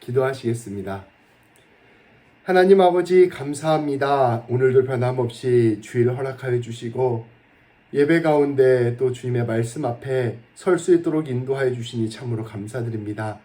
기도하시겠습니다. 하나님 아버지 감사합니다. 오늘도 변함없이 주일을 허락하여 주시고 예배 가운데 또 주님의 말씀 앞에 설 수 있도록 인도하여 주시니 참으로 감사드립니다.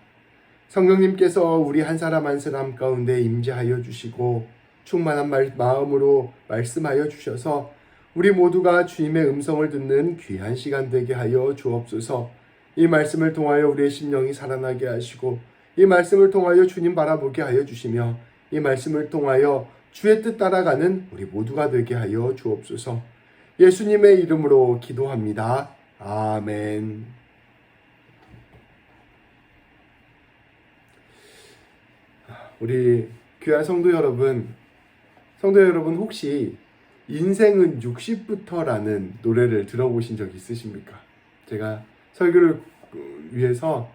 성령님께서 우리 한 사람 한 사람 가운데 임재하여 주시고 충만한 마음으로 말씀하여 주셔서 우리 모두가 주님의 음성을 듣는 귀한 시간 되게 하여 주옵소서. 이 말씀을 통하여 우리의 심령이 살아나게 하시고 이 말씀을 통하여 주님 바라보게 하여 주시며 이 말씀을 통하여 주의 뜻 따라가는 우리 모두가 되게 하여 주옵소서. 예수님의 이름으로 기도합니다. 아멘. 우리 귀한 성도 여러분 혹시 인생은 60부터라는 노래를 들어보신 적 있으십니까? 제가 설교를 위해서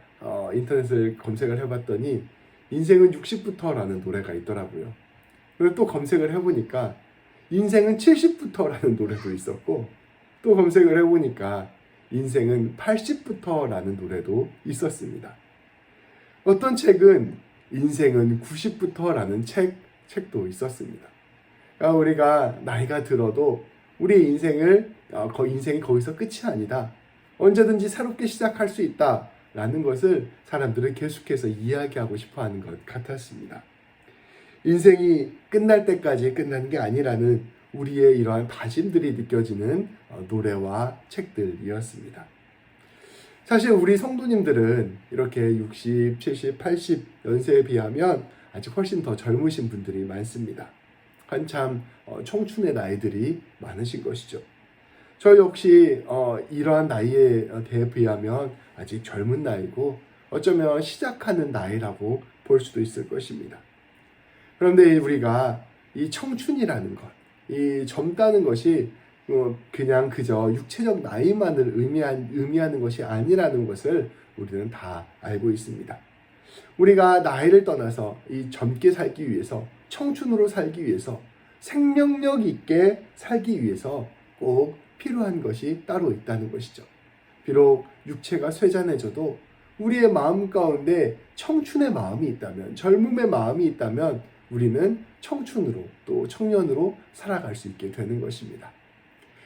인터넷을 검색을 해봤더니 인생은 60부터라는 노래가 있더라고요. 그리고 또 검색을 해보니까 인생은 70부터라는 노래도 있었고 또 검색을 해보니까 인생은 80부터라는 노래도 있었습니다. 어떤 책은 인생은 90부터라는 책도 있었습니다. 그러니까 우리가 나이가 들어도 우리의 인생이 거기서 끝이 아니다. 언제든지 새롭게 시작할 수 있다라는 것을 사람들은 계속해서 이야기하고 싶어하는 것 같았습니다. 인생이 끝날 때까지 끝난 게 아니라는 우리의 이러한 다짐들이 느껴지는 노래와 책들이었습니다. 사실 우리 성도님들은 이렇게 60, 70, 80 연세에 비하면 아직 훨씬 더 젊으신 분들이 많습니다. 한참 청춘의 나이들이 많으신 것이죠. 저 역시 이러한 나이에 비하면 아직 젊은 나이고 어쩌면 시작하는 나이라고 볼 수도 있을 것입니다. 그런데 우리가 이 청춘이라는 것, 이 젊다는 것이 그냥 그저 육체적 나이만을 의미하는 것이 아니라는 것을 우리는 다 알고 있습니다. 우리가 나이를 떠나서 이 젊게 살기 위해서, 청춘으로 살기 위해서, 생명력 있게 살기 위해서 꼭 필요한 것이 따로 있다는 것이죠. 비록 육체가 쇠잔해져도 우리의 마음 가운데 청춘의 마음이 있다면, 젊음의 마음이 있다면 우리는 청춘으로 또 청년으로 살아갈 수 있게 되는 것입니다.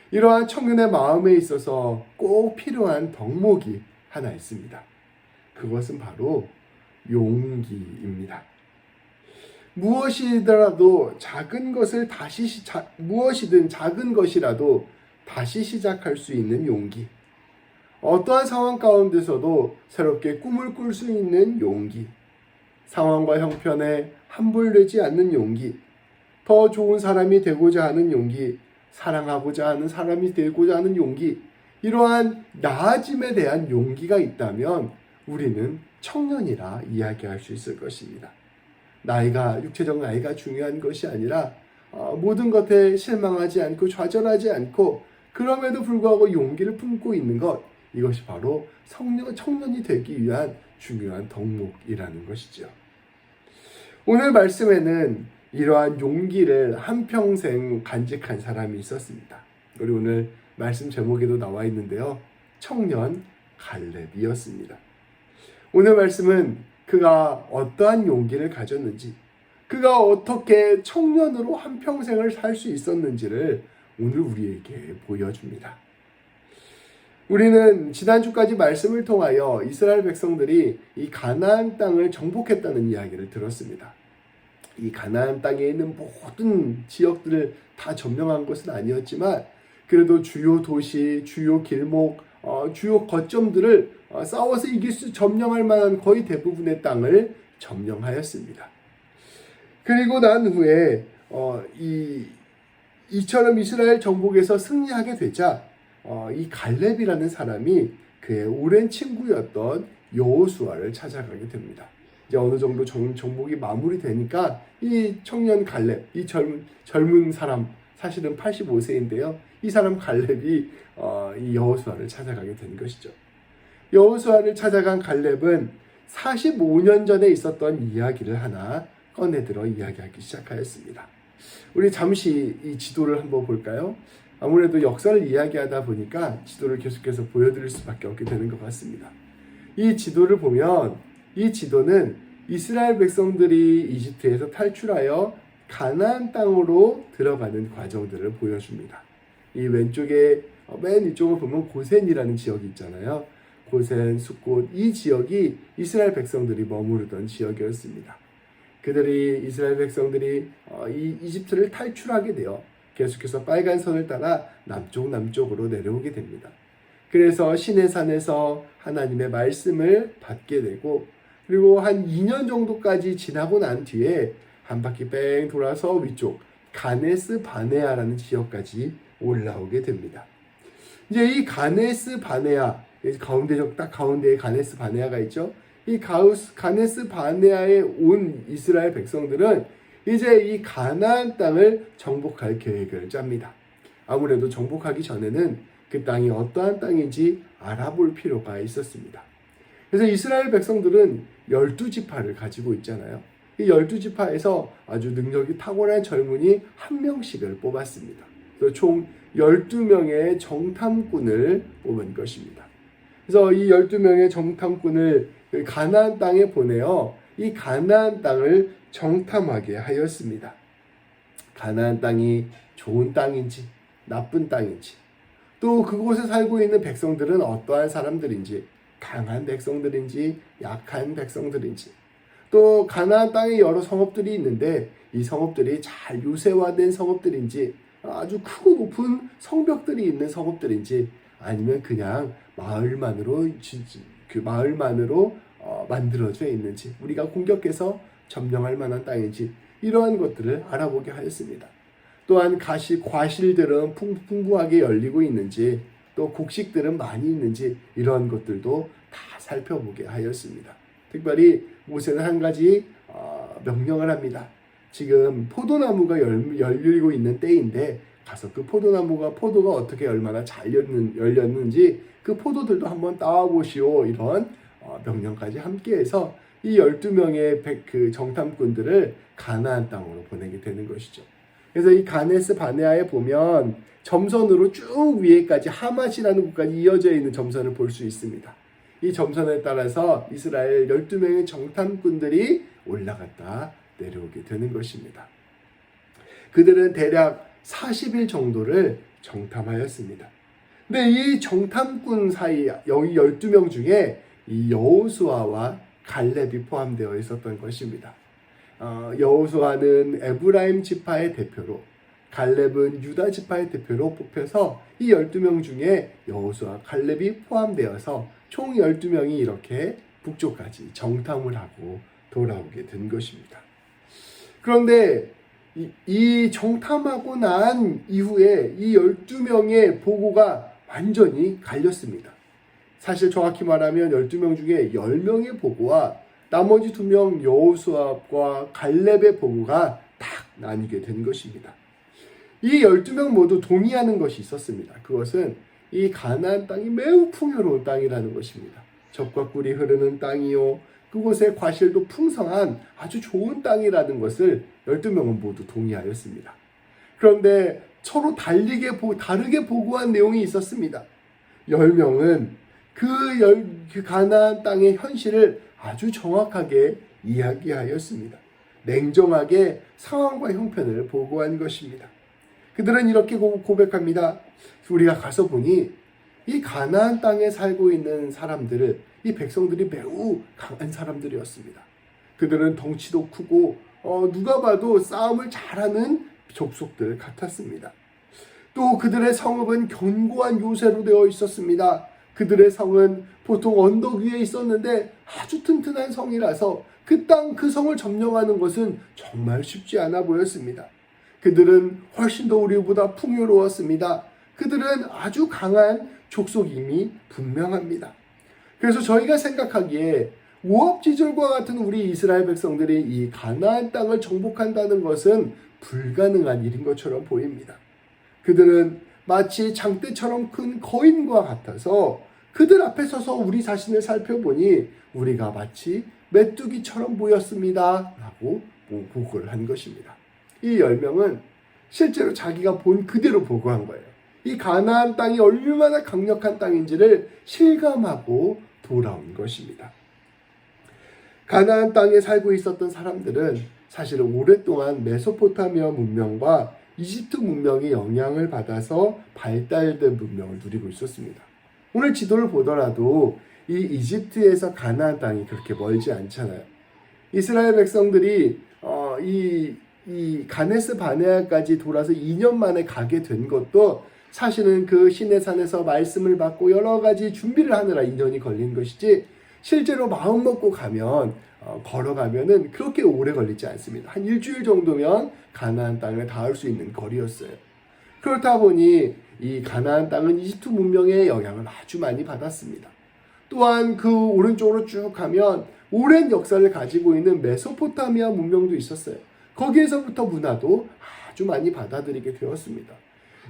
이러한 청년의 마음에 있어서 꼭 필요한 덕목이 하나 있습니다. 그것은 바로 용기입니다. 무엇이든 작은 것이라도 다시 시작할 수 있는 용기. 어떠한 상황 가운데서도 새롭게 꿈을 꿀 수 있는 용기. 상황과 형편에 함몰되지 않는 용기. 더 좋은 사람이 되고자 하는 용기. 사랑하고자 하는 사람이 되고자 하는 용기. 이러한 나아짐에 대한 용기가 있다면 우리는 청년이라 이야기할 수 있을 것입니다. 육체적 나이가 중요한 것이 아니라 모든 것에 실망하지 않고 좌절하지 않고 그럼에도 불구하고 용기를 품고 있는 것, 이것이 바로 청년이 되기 위한 중요한 덕목이라는 것이죠. 오늘 말씀에는 이러한 용기를 한평생 간직한 사람이 있었습니다. 우리 오늘 말씀 제목에도 나와 있는데요. 청년 갈렙이었습니다. 오늘 말씀은 그가 어떠한 용기를 가졌는지, 그가 어떻게 청년으로 한평생을 살 수 있었는지를 오늘 우리에게 보여줍니다. 우리는 지난주까지 말씀을 통하여 이스라엘 백성들이 이 가나안 땅을 정복했다는 이야기를 들었습니다. 이 가나안 땅에 있는 모든 지역들을 다 점령한 것은 아니었지만 그래도 주요 도시, 주요 길목, 주요 거점들을 싸워서 점령할 만한 거의 대부분의 땅을 점령하였습니다. 그리고 난 후에 이처럼 이스라엘 정복에서 승리하게 되자 이 갈렙이라는 사람이 그의 오랜 친구였던 여호수아를 찾아가게 됩니다. 이제 어느 정도 정복이 마무리되니까 이 청년 갈렙, 이 젊은 사람, 사실은 85세인데요. 이 사람 갈렙이 이 여호수아를 찾아가게 된 것이죠. 여호수아를 찾아간 갈렙은 45년 전에 있었던 이야기를 하나 꺼내들어 이야기하기 시작하였습니다. 우리 잠시 이 지도를 한번 볼까요? 아무래도 역사를 이야기하다 보니까 지도를 계속해서 보여드릴 수밖에 없게 되는 것 같습니다. 이 지도를 보면 이 지도는 이스라엘 백성들이 이집트에서 탈출하여 가나안 땅으로 들어가는 과정들을 보여줍니다. 이 왼쪽에 맨 위쪽을 보면 고센이라는 지역이 있잖아요. 고센, 숫곳, 이 지역이 이스라엘 백성들이 머무르던 지역이었습니다. 그들이 이스라엘 백성들이 이 이집트를 탈출하게 되어 계속해서 빨간 선을 따라 남쪽으로 내려오게 됩니다. 그래서 시내산에서 하나님의 말씀을 받게 되고, 그리고 한 2년 정도까지 지나고 난 뒤에 한 바퀴 뺑 돌아서 위쪽 가네스 바네아라는 지역까지 올라오게 됩니다. 이제 이 가네스 바네아, 딱 가운데에 가네스 바네아가 있죠. 이 가네스 바네아에 온 이스라엘 백성들은 이제 이 가나안 땅을 정복할 계획을 짭니다. 아무래도 정복하기 전에는 그 땅이 어떠한 땅인지 알아볼 필요가 있었습니다. 그래서 이스라엘 백성들은 12지파를 가지고 있잖아요. 이 12지파에서 아주 능력이 탁월한 젊은이 한 명씩을 뽑았습니다. 그래서 총 12명의 정탐꾼을 뽑은 것입니다. 그래서 이 12명의 정탐꾼을 가나안 땅에 보내어 이 가나안 땅을 정탐하게 하였습니다. 가나안 땅이 좋은 땅인지 나쁜 땅인지, 또 그곳에 살고 있는 백성들은 어떠한 사람들인지, 강한 백성들인지 약한 백성들인지, 또 가나안 땅에 여러 성읍들이 있는데 이 성읍들이 잘 요새화된 성읍들인지, 아주 크고 높은 성벽들이 있는 성읍들인지, 아니면 그냥 마을만으로 만들어져 있는지, 우리가 공격해서 점령할 만한 땅인지, 이러한 것들을 알아보게 하였습니다. 또한 과실들은 풍부하게 열리고 있는지, 또 곡식들은 많이 있는지, 이러한 것들도 다 살펴보게 하였습니다. 특별히 모세는 한 가지 명령을 합니다. 지금 포도나무가 열리고 있는 때인데 가서 그 포도가 어떻게 얼마나 잘 열렸는지 그 포도들도 한번 따와보시오, 이런 명령까지 함께해서 이 12명의 그 정탐꾼들을 가나안 땅으로 보내게 되는 것이죠. 그래서 이 가네스 바네아에 보면 점선으로 쭉 위에까지 하맛이라는 곳까지 이어져 있는 점선을 볼 수 있습니다. 이 점선에 따라서 이스라엘 12명의 정탐꾼들이 올라갔다 내려오게 되는 것입니다. 그들은 대략 40일 정도를 정탐하였습니다. 근데 이 정탐꾼 사이 여기 12명 중에 이 여호수아와 갈렙이 포함되어 있었던 것입니다. 여호수아는 에브라임 지파의 대표로, 갈렙은 유다 지파의 대표로 뽑혀서 이 12명 중에 여호수아, 갈렙이 포함되어서 총 12명이 이렇게 북쪽까지 정탐을 하고 돌아오게 된 것입니다. 그런데 이 정탐하고 난 이후에 이 12명의 보고가 완전히 갈렸습니다. 사실 정확히 말하면 12명 중에 10명의 보고와 나머지 2명 여호수아와 갈렙의 보고가 딱 나뉘게 된 것입니다. 이 12명 모두 동의하는 것이 있었습니다. 그것은 이 가나안 땅이 매우 풍요로운 땅이라는 것입니다. 젖과 꿀이 흐르는 땅이요, 그곳의 과실도 풍성한 아주 좋은 땅이라는 것을 12명은 모두 동의하였습니다. 그런데 서로 다르게 보고한 내용이 있었습니다. 10명은 그 가나안 땅의 현실을 아주 정확하게 이야기하였습니다. 냉정하게 상황과 형편을 보고한 것입니다. 그들은 이렇게 고백합니다. 우리가 가서 보니 이 가나안 땅에 살고 있는 사람들을, 이 백성들이 매우 강한 사람들이었습니다. 그들은 덩치도 크고 누가 봐도 싸움을 잘하는 족속들 같았습니다. 또 그들의 성읍은 견고한 요새로 되어 있었습니다. 그들의 성은 보통 언덕 위에 있었는데 아주 튼튼한 성이라서 그 성을 점령하는 것은 정말 쉽지 않아 보였습니다. 그들은 훨씬 더 우리보다 풍요로웠습니다. 그들은 아주 강한 족속임이 분명합니다. 그래서 저희가 생각하기에 모압지절과 같은 우리 이스라엘 백성들이 이 가나안 땅을 정복한다는 것은 불가능한 일인 것처럼 보입니다. 그들은 마치 장대처럼 큰 거인과 같아서 그들 앞에 서서 우리 자신을 살펴보니 우리가 마치 메뚜기처럼 보였습니다 라고 보고를 한 것입니다. 이 10명은 실제로 자기가 본 그대로 보고한 거예요. 이 가나안 땅이 얼마나 강력한 땅인지를 실감하고 돌아온 것입니다. 가나안 땅에 살고 있었던 사람들은 사실은 오랫동안 메소포타미아 문명과 이집트 문명의 영향을 받아서 발달된 문명을 누리고 있었습니다. 오늘 지도를 보더라도 이 이집트에서 가나안 땅이 그렇게 멀지 않잖아요. 이스라엘 백성들이 이 가네스 바네아까지 돌아서 2년 만에 가게 된 것도 사실은 그 시내산에서 말씀을 받고 여러 가지 준비를 하느라 2년이 걸린 것이지, 실제로 마음 먹고 가면 걸어가면은 그렇게 오래 걸리지 않습니다. 한 일주일 정도면 가나안 땅을 닿을 수 있는 거리였어요. 그렇다 보니 이 가나안 땅은 이집트 문명의 영향을 아주 많이 받았습니다. 또한 그 오른쪽으로 쭉 가면 오랜 역사를 가지고 있는 메소포타미아 문명도 있었어요. 거기에서부터 문화도 아주 많이 받아들이게 되었습니다.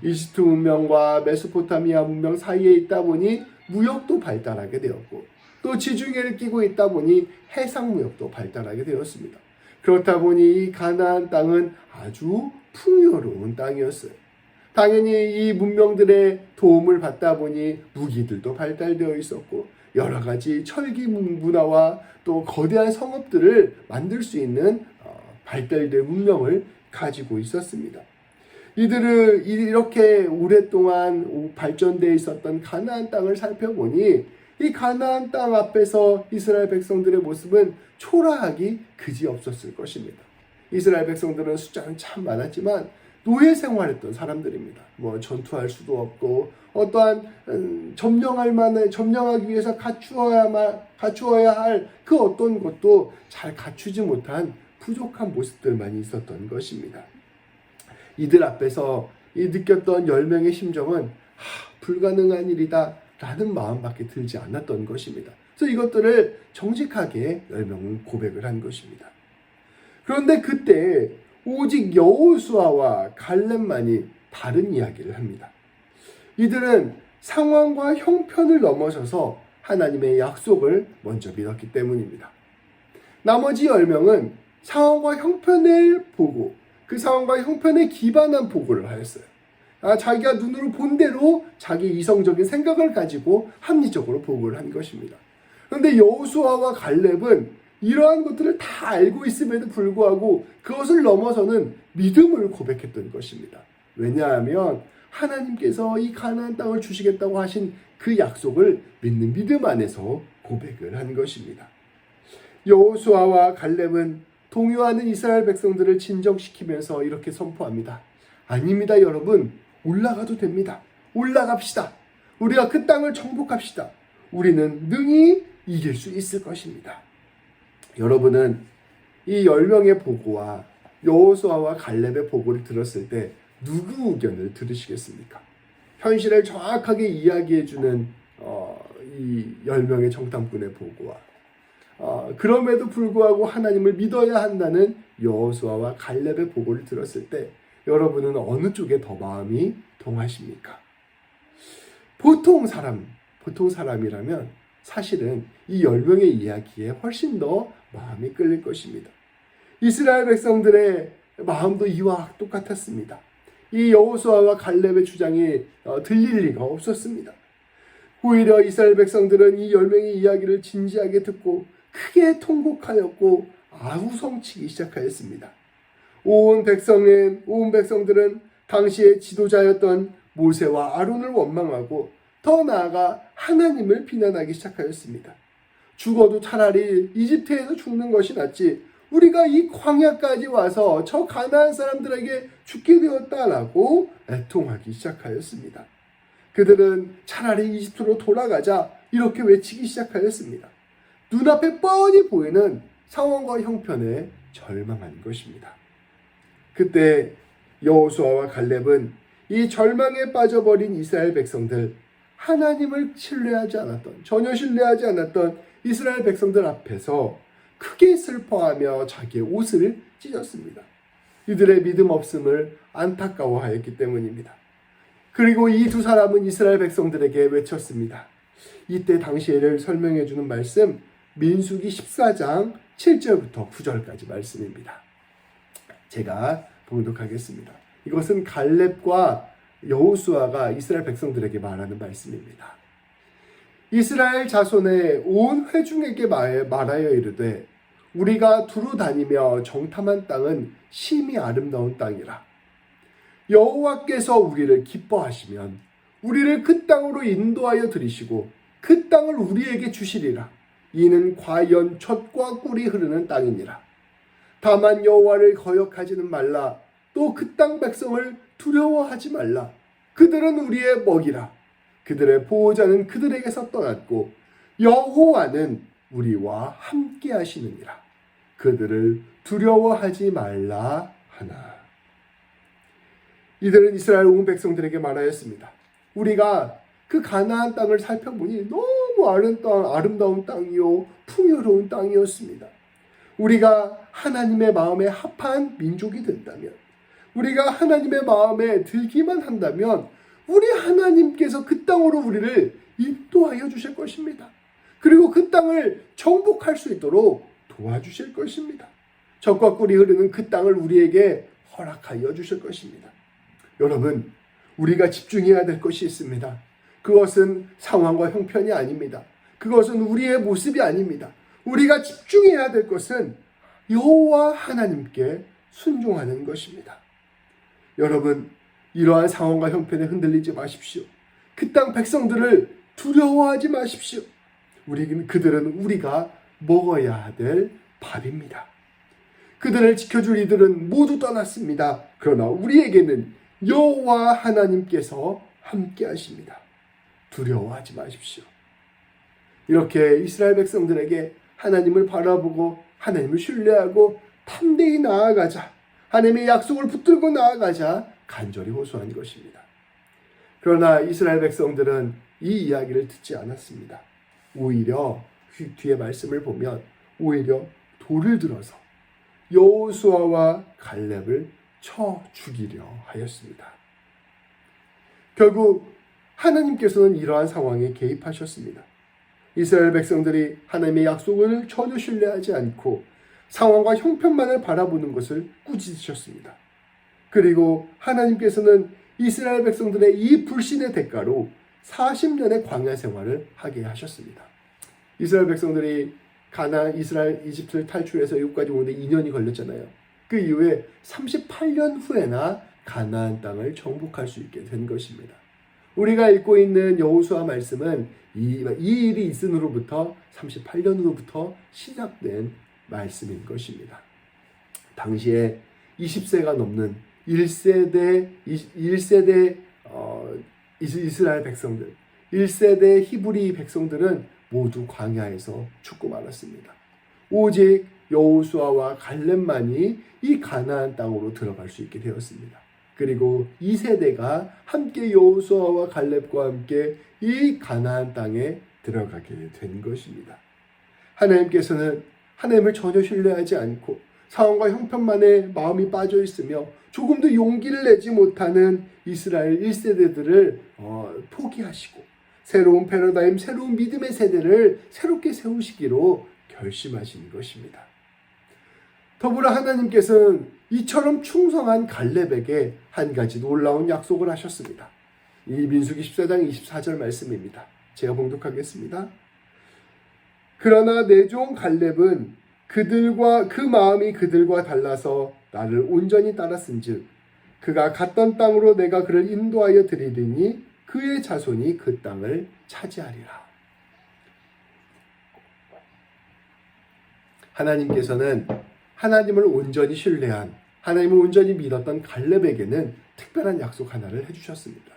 이집트 문명과 메소포타미아 문명 사이에 있다 보니 무역도 발달하게 되었고, 또 지중해를 끼고 있다 보니 해상무역도 발달하게 되었습니다. 그렇다 보니 이 가나안 땅은 아주 풍요로운 땅이었어요. 당연히 이 문명들의 도움을 받다 보니 무기들도 발달되어 있었고, 여러 가지 철기 문화와 또 거대한 성읍들을 만들 수 있는 발달된 문명을 가지고 있었습니다. 이들을 이렇게 오랫동안 발전되어 있었던 가나안 땅을 살펴보니 이 가나안 땅 앞에서 이스라엘 백성들의 모습은 초라하기 그지없었을 것입니다. 이스라엘 백성들은 숫자는 참 많았지만 노예 생활했던 사람들입니다. 전투할 수도 없고, 어떠한 점령하기 위해서 갖추어야 할 그 어떤 것도 잘 갖추지 못한 부족한 모습들만 있었던 것입니다. 이들 앞에서 느꼈던 10명의 심정은 불가능한 일이다 라는 마음밖에 들지 않았던 것입니다. 그래서 이것들을 정직하게 10명은 고백을 한 것입니다. 그런데 그때 오직 여호수아와 갈렙만이 다른 이야기를 합니다. 이들은 상황과 형편을 넘어서서 하나님의 약속을 먼저 믿었기 때문입니다. 나머지 10명은 상황과 형편을 보고 그 상황과 형편에 기반한 보고를 하였어요. 자기가 눈으로 본 대로 자기 이성적인 생각을 가지고 합리적으로 보고를 한 것입니다. 그런데 여호수아와 갈렙은 이러한 것들을 다 알고 있음에도 불구하고 그것을 넘어서는 믿음을 고백했던 것입니다. 왜냐하면 하나님께서 이 가나안 땅을 주시겠다고 하신 그 약속을 믿는 믿음 안에서 고백을 한 것입니다. 여호수아와 갈렙은 동요하는 이스라엘 백성들을 진정시키면서 이렇게 선포합니다. 아닙니다, 여러분. 올라가도 됩니다. 올라갑시다. 우리가 그 땅을 정복합시다. 우리는 능히 이길 수 있을 것입니다. 여러분은 이 10명의 보고와 여호수아와 갈렙의 보고를 들었을 때 누구 의견을 들으시겠습니까? 현실을 정확하게 이야기해주는 이 10명의 정탐꾼의 보고와 그럼에도 불구하고 하나님을 믿어야 한다는 여호수아와 갈렙의 보고를 들었을 때 여러분은 어느 쪽에 더 마음이 동하십니까? 보통 사람이라면 사실은 이 10명의 이야기에 훨씬 더 마음이 끌릴 것입니다. 이스라엘 백성들의 마음도 이와 똑같았습니다. 이 여호수아와 갈렙의 주장이 들릴 리가 없었습니다. 오히려 이스라엘 백성들은 이 10명의 이야기를 진지하게 듣고 크게 통곡하였고 아우성치기 시작하였습니다. 온 백성들은 당시의 지도자였던 모세와 아론을 원망하고 더 나아가 하나님을 비난하기 시작하였습니다. 죽어도 차라리 이집트에서 죽는 것이 낫지 우리가 이 광야까지 와서 저 가나안 사람들에게 죽게 되었다라고 애통하기 시작하였습니다. 그들은 차라리 이집트로 돌아가자 이렇게 외치기 시작하였습니다. 눈앞에 뻔히 보이는 상황과 형편에 절망한 것입니다. 그때 여호수아와 갈렙은 이 절망에 빠져버린 이스라엘 백성들, 하나님을 전혀 신뢰하지 않았던 이스라엘 백성들 앞에서 크게 슬퍼하며 자기의 옷을 찢었습니다. 이들의 믿음 없음을 안타까워하였기 때문입니다. 그리고 이 두 사람은 이스라엘 백성들에게 외쳤습니다. 이때 당시를 설명해 주는 말씀, 민수기 14장 7절부터 9절까지 말씀입니다. 제가 봉독하겠습니다. 이것은 갈렙과 여호수아가 이스라엘 백성들에게 말하는 말씀입니다. 이스라엘 자손의 온 회중에게 말하여 이르되 우리가 두루 다니며 정탐한 땅은 심히 아름다운 땅이라. 여호와께서 우리를 기뻐하시면 우리를 그 땅으로 인도하여 들이시고 그 땅을 우리에게 주시리라. 이는 과연 젖과 꿀이 흐르는 땅이니라. 다만 여호와를 거역하지는 말라. 또 그 땅 백성을 두려워하지 말라. 그들은 우리의 먹이라. 그들의 보호자는 그들에게서 떠났고 여호와는 우리와 함께 하시느니라. 그들을 두려워하지 말라 하나. 이들은 이스라엘 온 백성들에게 말하였습니다. 우리가 그 가나안 땅을 살펴보니 너무 아름다운 땅이요 풍요로운 땅이었습니다. 우리가 하나님의 마음에 합한 민족이 된다면, 우리가 하나님의 마음에 들기만 한다면 우리 하나님께서 그 땅으로 우리를 인도하여 주실 것입니다. 그리고 그 땅을 정복할 수 있도록 도와주실 것입니다. 젖과 꿀이 흐르는 그 땅을 우리에게 허락하여 주실 것입니다. 여러분, 우리가 집중해야 될 것이 있습니다. 그것은 상황과 형편이 아닙니다. 그것은 우리의 모습이 아닙니다. 우리가 집중해야 될 것은 여호와 하나님께 순종하는 것입니다. 여러분, 이러한 상황과 형편에 흔들리지 마십시오. 그 땅 백성들을 두려워하지 마십시오. 그들은 우리가 먹어야 될 밥입니다. 그들을 지켜줄 이들은 모두 떠났습니다. 그러나 우리에게는 여호와 하나님께서 함께 하십니다. 두려워하지 마십시오. 이렇게 이스라엘 백성들에게 하나님을 바라보고 하나님을 신뢰하고 담대히 나아가자, 하나님의 약속을 붙들고 나아가자 간절히 호소한 것입니다. 그러나 이스라엘 백성들은 이 이야기를 듣지 않았습니다. 오히려 뒤에 말씀을 보면 오히려 돌을 들어서 여호수아와 갈렙을 쳐 죽이려 하였습니다. 결국 하나님께서는 이러한 상황에 개입하셨습니다. 이스라엘 백성들이 하나님의 약속을 전혀 신뢰하지 않고 상황과 형편만을 바라보는 것을 꾸짖으셨습니다. 그리고 하나님께서는 이스라엘 백성들의 이 불신의 대가로 40년의 광야 생활을 하게 하셨습니다. 이스라엘 백성들이 이집트를 탈출해서 여기까지 오는데 2년이 걸렸잖아요. 그 이후에 38년 후에나 가나안 땅을 정복할 수 있게 된 것입니다. 우리가 읽고 있는 여호수아 말씀은 이 일이 있은 후로부터 38년 후로부터 시작된 말씀인 것입니다. 당시에 20세가 넘는 1세대 이스라엘 백성들, 1세대 히브리 백성들은 모두 광야에서 죽고 말았습니다. 오직 여호수아와 갈렙만이 이 가나안 땅으로 들어갈 수 있게 되었습니다. 그리고 2세대가 함께 여호수아와 갈렙과 함께 이 가나안 땅에 들어가게 된 것입니다. 하나님께서는 하나님을 전혀 신뢰하지 않고 상황과 형편만에 마음이 빠져 있으며 조금도 용기를 내지 못하는 이스라엘 1세대들을 포기하시고 새로운 패러다임, 새로운 믿음의 세대를 새롭게 세우시기로 결심하신 것입니다. 더불어 하나님께서는 이처럼 충성한 갈렙에게 한 가지 놀라운 약속을 하셨습니다. 이 민수기 14장 24절 말씀입니다. 제가 봉독하겠습니다. 그러나 내 종 갈렙은 그 마음이 그들과 달라서 나를 온전히 따랐은즉 그가 갔던 땅으로 내가 그를 인도하여 드리리니 그의 자손이 그 땅을 차지하리라. 하나님께서는 하나님을 온전히 신뢰한, 하나님을 온전히 믿었던 갈렙에게는 특별한 약속 하나를 해주셨습니다.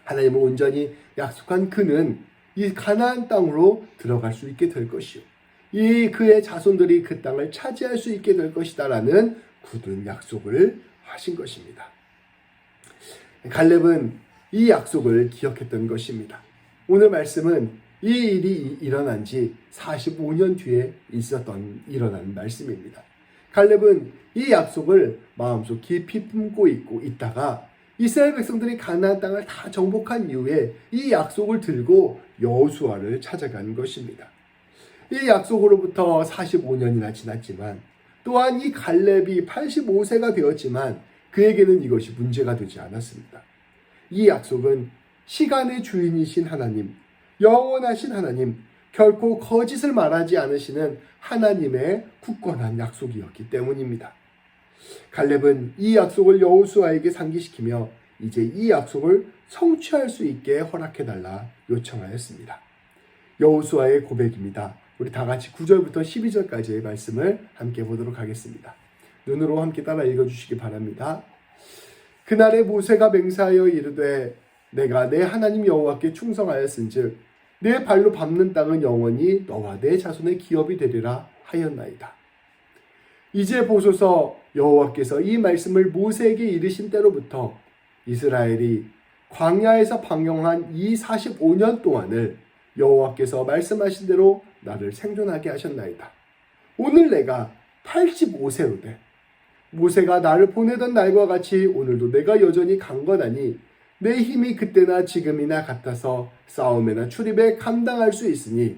하나님을 온전히 약속한 그는 이 가나안 땅으로 들어갈 수 있게 될 것이요, 그의 자손들이 그 땅을 차지할 수 있게 될 것이다라는 굳은 약속을 하신 것입니다. 갈렙은 이 약속을 기억했던 것입니다. 오늘 말씀은 이 일이 일어난 지 45년 뒤에 일어난 말씀입니다. 갈렙은 이 약속을 마음속 깊이 품고 있다가 이스라엘 백성들이 가나안 땅을 다 정복한 이후에 이 약속을 들고 여호수아를 찾아간 것입니다. 이 약속으로부터 45년이나 지났지만 또한 이 갈렙이 85세가 되었지만 그에게는 이것이 문제가 되지 않았습니다. 이 약속은 시간의 주인이신 하나님, 영원하신 하나님, 결코 거짓을 말하지 않으시는 하나님의 굳건한 약속이었기 때문입니다. 갈렙은 이 약속을 여호수아에게 상기시키며 이제 이 약속을 성취할 수 있게 허락해달라 요청하였습니다. 여호수아의 고백입니다. 우리 다 같이 9절부터 12절까지의 말씀을 함께 보도록 하겠습니다. 눈으로 함께 따라 읽어주시기 바랍니다. 그날에 모세가 맹세하여 이르되 내가 내 하나님 여호와께 충성하였은즉 내 발로 밟는 땅은 영원히 너와 내 자손의 기업이 되리라 하였나이다. 이제 보소서, 여호와께서 이 말씀을 모세에게 이르신 때로부터 이스라엘이 광야에서 방영한 이 45년 동안을 여호와께서 말씀하신 대로 나를 생존하게 하셨나이다. 오늘 내가 85세로되 모세가 나를 보내던 날과 같이 오늘도 내가 여전히 강건하니 내 힘이 그때나 지금이나 같아서 싸움에나 출입에 감당할 수 있으니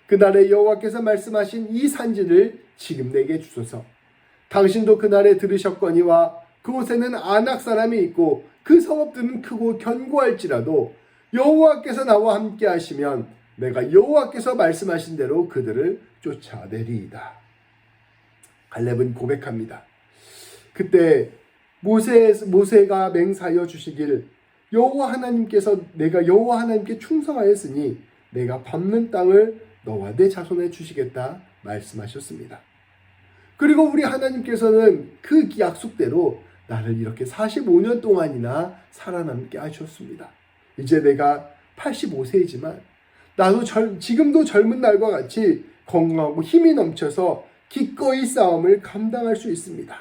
그날에 여호와께서 말씀하신 이 산지를 지금 내게 주소서. 당신도 그날에 들으셨거니와 그곳에는 아낙 사람이 있고 그 성읍들은 크고 견고할지라도 여호와께서 나와 함께 하시면 내가 여호와께서 말씀하신 대로 그들을 쫓아내리이다. 갈렙은 고백합니다. 그때 모세가 맹세하여 주시길 여호와 하나님께서 내가 여호와 하나님께 충성하였으니 내가 밟는 땅을 너와 내 자손에 주시겠다 말씀하셨습니다. 그리고 우리 하나님께서는 그 약속대로 나를 이렇게 45년 동안이나 살아남게 하셨습니다. 이제 내가 85세이지만 나도 지금도 젊은 날과 같이 건강하고 힘이 넘쳐서 기꺼이 싸움을 감당할 수 있습니다.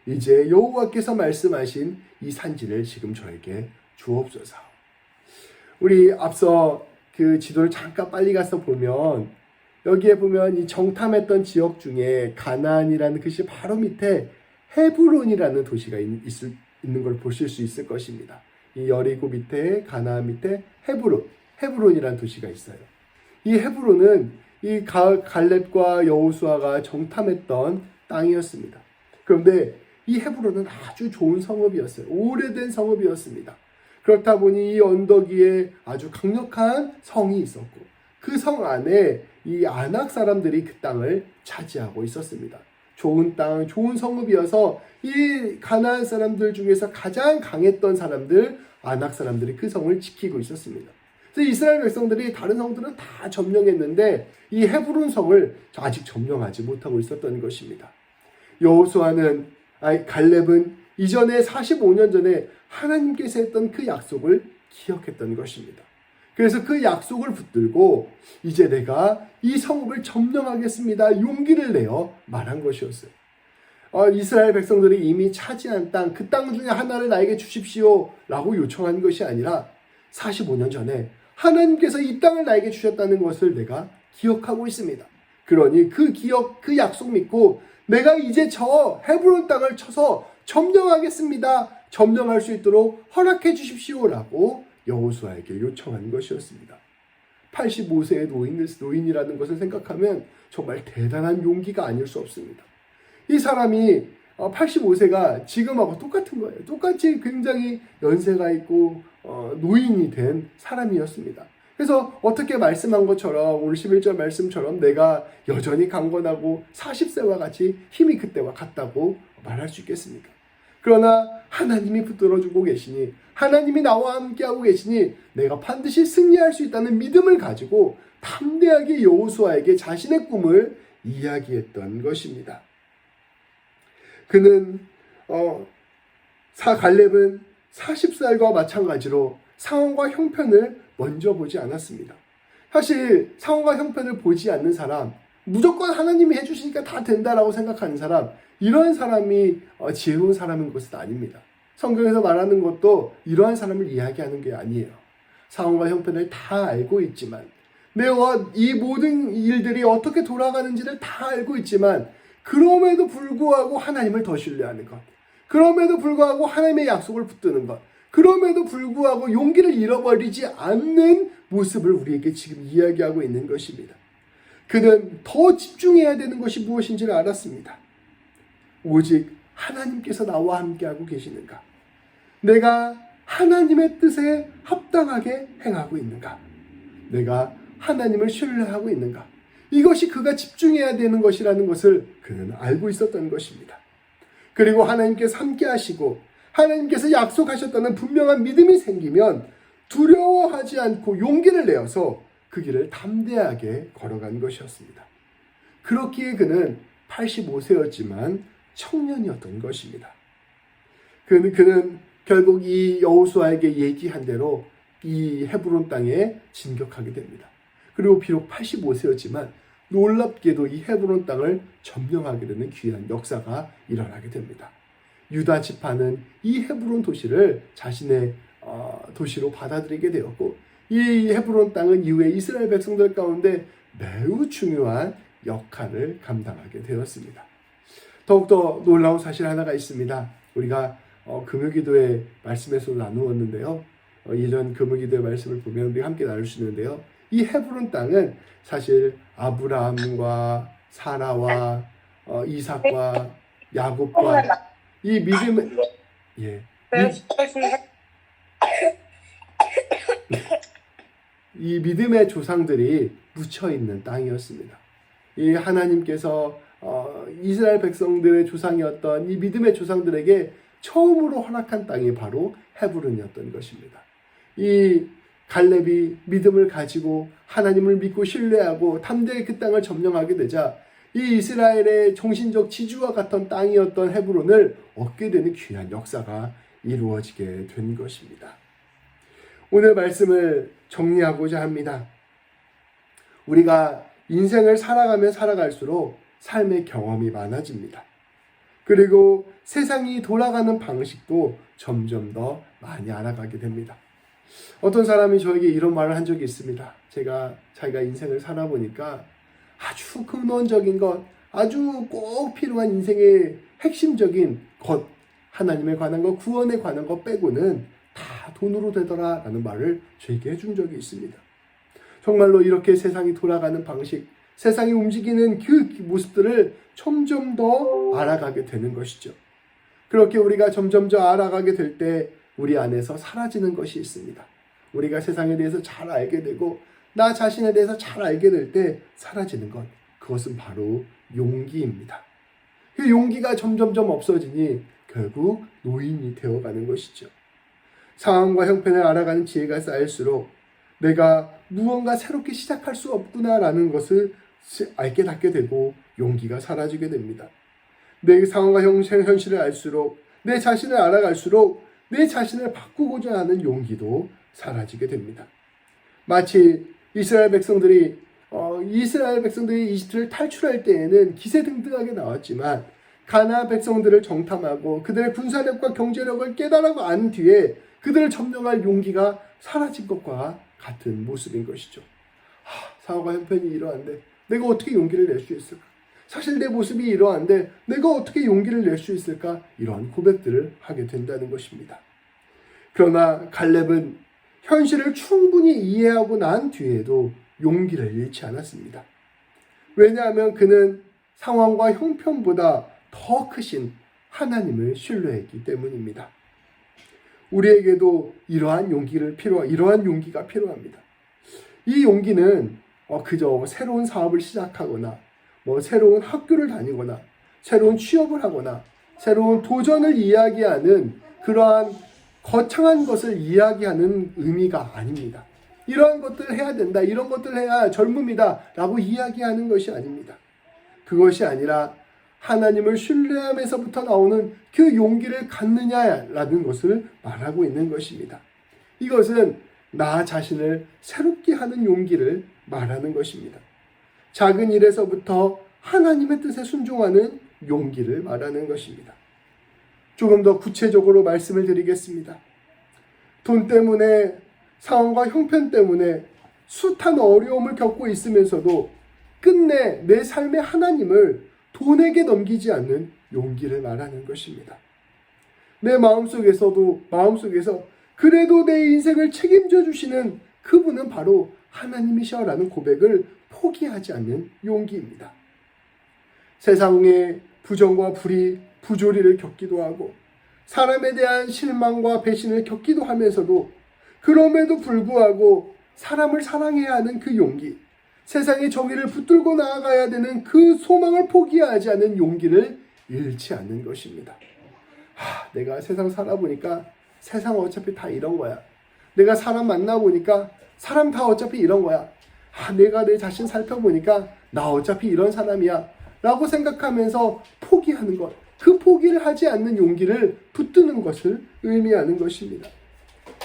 이제 여호와께서 말씀하신 이 산지를 지금 저에게 주옵소서. 우리 앞서 그 지도를 잠깐 빨리 가서 보면 여기에 보면 이 정탐했던 지역 중에 가나안이라는 것이 바로 밑에 헤브론이라는 도시가 있는 걸 보실 수 있을 것입니다. 이 여리고 밑에 가나안 밑에 헤브론이라는 도시가 있어요. 이 헤브론은 이 갈렙과 여호수아가 정탐했던 땅이었습니다. 그런데 이 헤브론은 아주 좋은 성읍이었어요. 오래된 성읍이었습니다. 그렇다 보니 이 언덕 위에 아주 강력한 성이 있었고 그 성 안에 이 아낙 사람들이 그 땅을 차지하고 있었습니다. 좋은 땅, 좋은 성읍이어서 이 가나안 사람들 중에서 가장 강했던 사람들, 아낙 사람들이 그 성을 지키고 있었습니다. 그래서 이스라엘 백성들이 다른 성들은 다 점령했는데 이 헤브론 성을 아직 점령하지 못하고 있었던 것입니다. 갈렙은 이전에 45년 전에 하나님께서 했던 그 약속을 기억했던 것입니다. 그래서 그 약속을 붙들고 이제 내가 이 성읍을 점령하겠습니다. 용기를 내어 말한 것이었어요. 이스라엘 백성들이 이미 차지한 땅, 그 땅 중에 하나를 나에게 주십시오 라고 요청한 것이 아니라 45년 전에 하나님께서 이 땅을 나에게 주셨다는 것을 내가 기억하고 있습니다. 그러니 그 약속 믿고 내가 이제 저 헤브론 땅을 쳐서 점령하겠습니다. 점령할 수 있도록 허락해 주십시오라고 여호수아에게 요청한 것이었습니다. 85세의 노인이라는 것을 생각하면 정말 대단한 용기가 아닐 수 없습니다. 이 사람이 85세가 지금하고 똑같은 거예요. 똑같이 굉장히 연세가 있고 노인이 된 사람이었습니다. 그래서 어떻게 말씀한 것처럼 오늘 11절 말씀처럼 내가 여전히 강건하고 40세와 같이 힘이 그때와 같다고 말할 수 있겠습니까? 그러나 하나님이 붙들어주고 계시니 하나님이 나와 함께하고 계시니 내가 반드시 승리할 수 있다는 믿음을 가지고 담대하게 여호수아에게 자신의 꿈을 이야기했던 것입니다. 그는 갈렙은 40살과 마찬가지로 상황과 형편을 먼저 보지 않았습니다. 사실 상황과 형편을 보지 않는 사람, 무조건 하나님이 해주시니까 다 된다라고 생각하는 사람, 이러한 사람이 지혜로운 사람인 것은 아닙니다. 성경에서 말하는 것도 이러한 사람을 이야기하는 게 아니에요. 상황과 형편을 다 알고 있지만, 내가 이 모든 일들이 어떻게 돌아가는지를 다 알고 있지만 그럼에도 불구하고 하나님을 더 신뢰하는 것, 그럼에도 불구하고 하나님의 약속을 붙드는 것, 그럼에도 불구하고 용기를 잃어버리지 않는 모습을 우리에게 지금 이야기하고 있는 것입니다. 그는 더 집중해야 되는 것이 무엇인지를 알았습니다. 오직 하나님께서 나와 함께하고 계시는가? 내가 하나님의 뜻에 합당하게 행하고 있는가? 내가 하나님을 신뢰하고 있는가? 이것이 그가 집중해야 되는 것이라는 것을 그는 알고 있었던 것입니다. 그리고 하나님께서 함께 하시고 하나님께서 약속하셨다는 분명한 믿음이 생기면 두려워하지 않고 용기를 내어서 그 길을 담대하게 걸어간 것이었습니다. 그렇기에 그는 85세였지만 청년이었던 것입니다. 그는 결국 이 여호수아에게 얘기한 대로 이 헤브론 땅에 진격하게 됩니다. 그리고 비록 85세였지만 놀랍게도 이 헤브론 땅을 점령하게 되는 귀한 역사가 일어나게 됩니다. 유다 지파는 이 헤브론 도시를 자신의 도시로 받아들이게 되었고, 이 헤브론 땅은 이후에 이스라엘 백성들 가운데 매우 중요한 역할을 감당하게 되었습니다. 더욱더 놀라운 사실 하나가 있습니다. 우리가 금요기도의 말씀에서 나누었는데요. 이전 금요기도의 말씀을 보면 우리 함께 나눌 수 있는데요. 이 헤브론 땅은 사실 아브라함과 사라와 이삭과 야곱과 이 믿음의 이 믿음의 조상들이 묻혀 있는 땅이었습니다. 이 하나님께서 이스라엘 백성들의 조상이었던 이 믿음의 조상들에게 처음으로 허락한 땅이 바로 헤브론이었던 것입니다. 이 갈렙이 믿음을 가지고 하나님을 믿고 신뢰하고 담대히 그 땅을 점령하게 되자 이 이스라엘의 정신적 지주와 같은 땅이었던 헤브론을 얻게 되는 귀한 역사가 이루어지게 된 것입니다. 오늘 말씀을 정리하고자 합니다. 우리가 인생을 살아가면 살아갈수록 삶의 경험이 많아집니다. 그리고 세상이 돌아가는 방식도 점점 더 많이 알아가게 됩니다. 어떤 사람이 저에게 이런 말을 한 적이 있습니다. 자기가 인생을 살아보니까 아주 근원적인 것, 아주 꼭 필요한 인생의 핵심적인 것, 하나님에 관한 것, 구원에 관한 것 빼고는 다 돈으로 되더라 라는 말을 저에게 해준 적이 있습니다. 정말로 이렇게 세상이 돌아가는 방식, 세상이 움직이는 그 모습들을 점점 더 알아가게 되는 것이죠. 그렇게 우리가 점점 더 알아가게 될 때 우리 안에서 사라지는 것이 있습니다. 우리가 세상에 대해서 잘 알게 되고 나 자신에 대해서 잘 알게 될 때 사라지는 것, 그것은 바로 용기입니다. 그 용기가 점점점 없어지니 결국 노인이 되어가는 것이죠. 상황과 형편을 알아가는 지혜가 쌓일수록 내가 무언가 새롭게 시작할 수 없구나라는 것을 알게 닫게 되고 용기가 사라지게 됩니다. 내 상황과 현실을 알수록, 내 자신을 알아갈수록 내 자신을 바꾸고자 하는 용기도 사라지게 됩니다. 마치 이스라엘 백성들이 이집트를 탈출할 때에는 기세등등하게 나왔지만 가나안 백성들을 정탐하고 그들의 군사력과 경제력을 깨달아고 안 뒤에 그들을 점령할 용기가 사라진 것과 같은 모습인 것이죠. 상황과 형편이 이러한데 내가 어떻게 용기를 낼 수 있을까? 사실 내 모습이 이러한데 내가 어떻게 용기를 낼 수 있을까? 이러한 고백들을 하게 된다는 것입니다. 그러나 갈렙은 현실을 충분히 이해하고 난 뒤에도 용기를 잃지 않았습니다. 왜냐하면 그는 상황과 형편보다 더 크신 하나님을 신뢰했기 때문입니다. 우리에게도 이러한 용기가 필요합니다. 이 용기는 그저 새로운 사업을 시작하거나 새로운 학교를 다니거나 새로운 취업을 하거나 새로운 도전을 이야기하는 그러한 거창한 것을 이야기하는 의미가 아닙니다. 이러한 것들을 해야 된다, 이런 것들을 해야 젊음이다 라고 이야기하는 것이 아닙니다. 그것이 아니라 하나님을 신뢰함에서부터 나오는 그 용기를 갖느냐라는 것을 말하고 있는 것입니다. 이것은 나 자신을 새롭게 하는 용기를 말하는 것입니다. 작은 일에서부터 하나님의 뜻에 순종하는 용기를 말하는 것입니다. 조금 더 구체적으로 말씀을 드리겠습니다. 돈 때문에, 상황과 형편 때문에 숱한 어려움을 겪고 있으면서도 끝내 내 삶의 하나님을 돈에게 넘기지 않는 용기를 말하는 것입니다. 내 마음속에서 그래도 내 인생을 책임져 주시는 그분은 바로 하나님이셔라는 고백을 포기하지 않는 용기입니다. 세상의 부정과 불의, 부조리를 겪기도 하고 사람에 대한 실망과 배신을 겪기도 하면서도 그럼에도 불구하고 사람을 사랑해야 하는 그 용기, 세상의 정의를 붙들고 나아가야 되는 그 소망을 포기하지 않는 용기를 잃지 않는 것입니다. 내가 세상 살아보니까 세상 어차피 다 이런 거야. 내가 사람 만나보니까 사람 다 어차피 이런 거야. 내가 내 자신 살펴보니까 나 어차피 이런 사람이야 라고 생각하면서 포기하는 것, 그 포기를 하지 않는 용기를 붙드는 것을 의미하는 것입니다.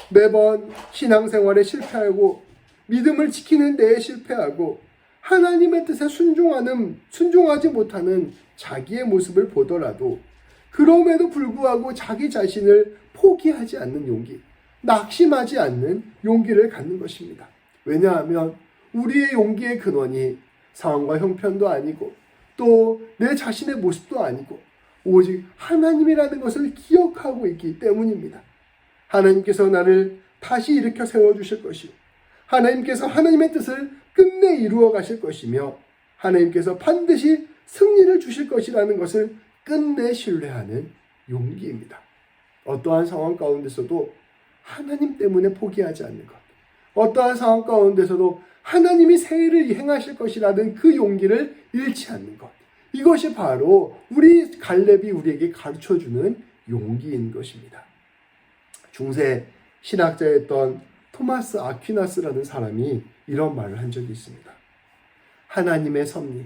매번 신앙생활에 실패하고 믿음을 지키는 데에 실패하고 하나님의 뜻에 순종하지 못하는 자기의 모습을 보더라도 그럼에도 불구하고 자기 자신을 포기하지 않는 용기, 낙심하지 않는 용기를 갖는 것입니다. 왜냐하면 우리의 용기의 근원이 상황과 형편도 아니고 또 내 자신의 모습도 아니고 오직 하나님이라는 것을 기억하고 있기 때문입니다. 하나님께서 나를 다시 일으켜 세워주실 것이요, 하나님께서 하나님의 뜻을 끝내 이루어 가실 것이며 하나님께서 반드시 승리를 주실 것이라는 것을 끝내 신뢰하는 용기입니다. 어떠한 상황 가운데서도 하나님 때문에 포기하지 않는 것, 어떠한 상황 가운데서도 하나님이 새 일을 행하실 것이라는 그 용기를 잃지 않는 것, 이것이 바로 우리 갈렙이 우리에게 가르쳐주는 용기인 것입니다. 중세 신학자였던 토마스 아퀴나스라는 사람이 이런 말을 한 적이 있습니다. 하나님의 섭리,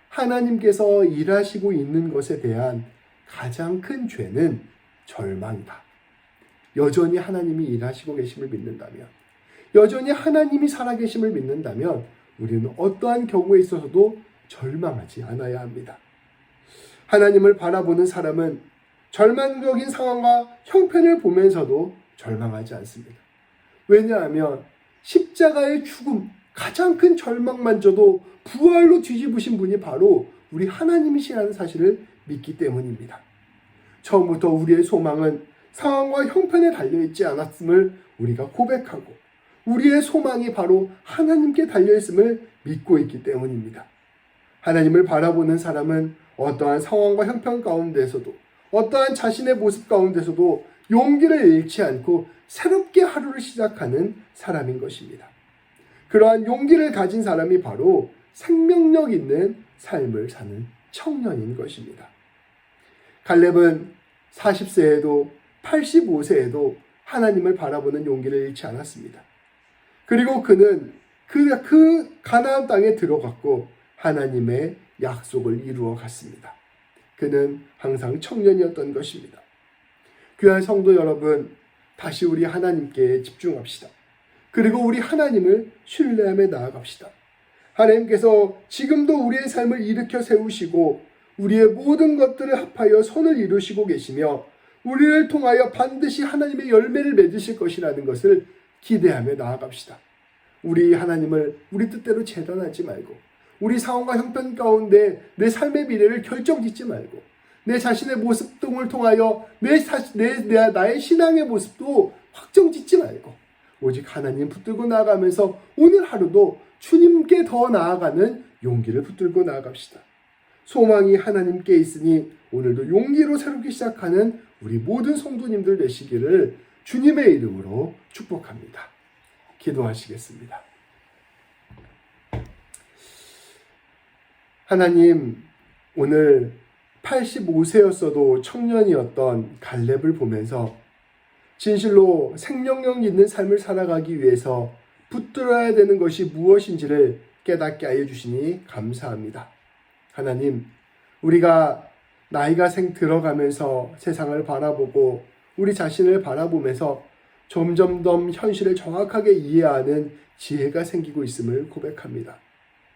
하나님께서 일하시고 있는 것에 대한 가장 큰 죄는 절망이다. 여전히 하나님이 일하시고 계심을 믿는다면, 여전히 하나님이 살아계심을 믿는다면 우리는 어떠한 경우에 있어서도 절망하지 않아야 합니다. 하나님을 바라보는 사람은 절망적인 상황과 형편을 보면서도 절망하지 않습니다. 왜냐하면 십자가의 죽음, 가장 큰 절망만저도 부활로 뒤집으신 분이 바로 우리 하나님이시라는 사실을 믿기 때문입니다. 처음부터 우리의 소망은 상황과 형편에 달려있지 않았음을 우리가 고백하고 우리의 소망이 바로 하나님께 달려있음을 믿고 있기 때문입니다. 하나님을 바라보는 사람은 어떠한 상황과 형편 가운데서도 어떠한 자신의 모습 가운데서도 용기를 잃지 않고 새롭게 하루를 시작하는 사람인 것입니다. 그러한 용기를 가진 사람이 바로 생명력 있는 삶을 사는 청년인 것입니다. 갈렙은 40세에도 85세에도 하나님을 바라보는 용기를 잃지 않았습니다. 그리고 그는 그 가나안 땅에 들어갔고 하나님의 약속을 이루어 갔습니다. 그는 항상 청년이었던 것입니다. 귀한 성도 여러분, 다시 우리 하나님께 집중합시다. 그리고 우리 하나님을 신뢰하며 나아갑시다. 하나님께서 지금도 우리의 삶을 일으켜 세우시고 우리의 모든 것들을 합하여 선을 이루시고 계시며 우리를 통하여 반드시 하나님의 열매를 맺으실 것이라는 것을 기대하며 나아갑시다. 우리 하나님을 우리 뜻대로 재단하지 말고 우리 상황과 형편 가운데 내 삶의 미래를 결정짓지 말고 내 자신의 모습 등을 통하여 나의 신앙의 모습도 확정짓지 말고 오직 하나님 붙들고 나아가면서 오늘 하루도 주님께 더 나아가는 용기를 붙들고 나아갑시다. 소망이 하나님께 있으니 오늘도 용기로 새롭게 시작하는 우리 모든 성도님들 되시기를 주님의 이름으로 축복합니다. 기도하시겠습니다. 하나님, 오늘 85세였어도 청년이었던 갈렙을 보면서 진실로 생명력 있는 삶을 살아가기 위해서 붙들어야 되는 것이 무엇인지를 깨닫게 하여 주시니 감사합니다. 하나님, 우리가 나이가 들어가면서 세상을 바라보고 우리 자신을 바라보면서 점점 더 현실을 정확하게 이해하는 지혜가 생기고 있음을 고백합니다.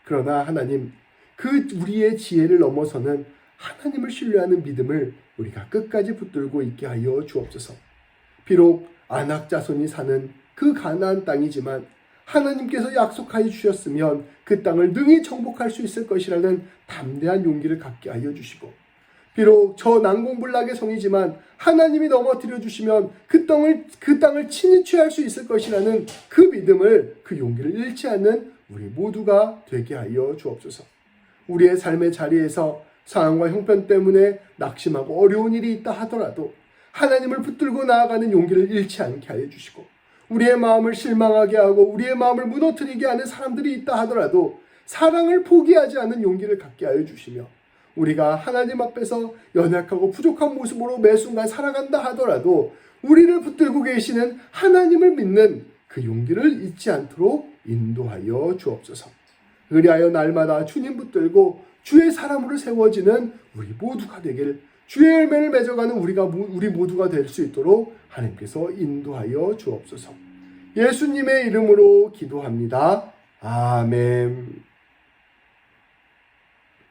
그러나 하나님, 그 우리의 지혜를 넘어서는 하나님을 신뢰하는 믿음을 우리가 끝까지 붙들고 있게 하여 주옵소서. 비록 아낙 자손이 사는 그 가나안 땅이지만 하나님께서 약속하여 주셨으면 그 땅을 능히 정복할 수 있을 것이라는 담대한 용기를 갖게 하여 주시고, 비록 저 난공불락의 성이지만 하나님이 넘어뜨려 주시면 그 땅을 친히 취할 수 있을 것이라는 그 믿음을, 그 용기를 잃지 않는 우리 모두가 되게 하여 주옵소서. 우리의 삶의 자리에서 상황과 형편 때문에 낙심하고 어려운 일이 있다 하더라도 하나님을 붙들고 나아가는 용기를 잃지 않게 하여 주시고 우리의 마음을 실망하게 하고 우리의 마음을 무너뜨리게 하는 사람들이 있다 하더라도 사랑을 포기하지 않는 용기를 갖게 하여 주시며, 우리가 하나님 앞에서 연약하고 부족한 모습으로 매 순간 살아간다 하더라도 우리를 붙들고 계시는 하나님을 믿는 그 용기를 잊지 않도록 인도하여 주옵소서. 그리하여 날마다 주님 붙들고 주의 사람으로 세워지는 우리 모두가 되길, 주의 열매를 맺어가는 우리 모두가 될 수 있도록 하나님께서 인도하여 주옵소서. 예수님의 이름으로 기도합니다. 아멘.